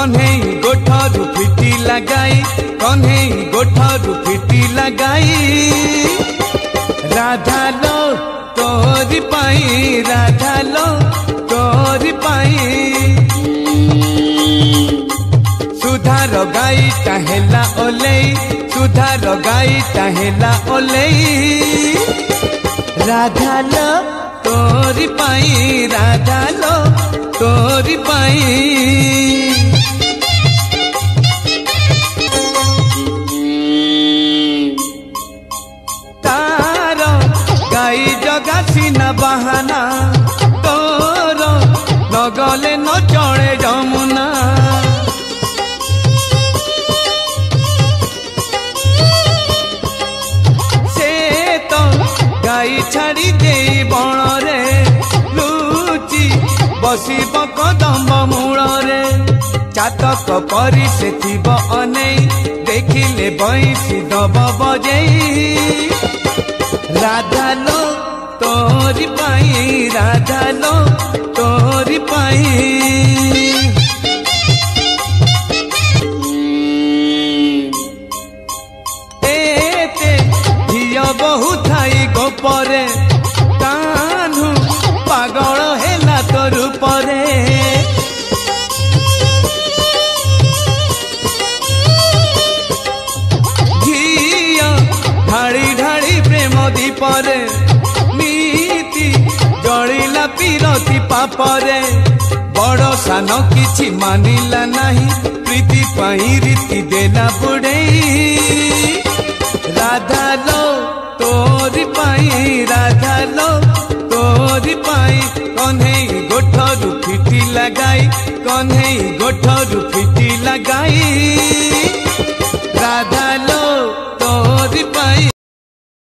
कन्हई गोठरू फिटी लगाई कन्हई गोठरू फिटी लगाई राधा लो तोरी पाई राधा लो तोरी पाई सुधार गाई टाहेला ओलेई सुधार गाई टाहेला ओलेई राधा लो तोरी पाई राधा लो तोरी पाई तार गाई जगासी न बहाना तोर न गले न चढ़े जमुना से तो गाई छाड़ी दे बण रे लुचि बसिब कदम मूल रे चातक परी से थिब अनेई देखिले बंसी दब बजेई राधा लो तोरी पाई राधा लो तोरी पाई एते झियो बहु थाई गोपरे कान्हू पागल हेला तोर परे झियो ढाड़ी ढाड़ी प्रेम दीपरे नीति जलिला पीरती पापरे बड़ सान किछि मानिला नाही प्रीति पाई रीति देला बुड़ेई राधा लो तोरी पाई राधा लो तोरी पाई कन्हई गोठरू फिटी लगाई कन्हई गोठरू फिटी लगाई।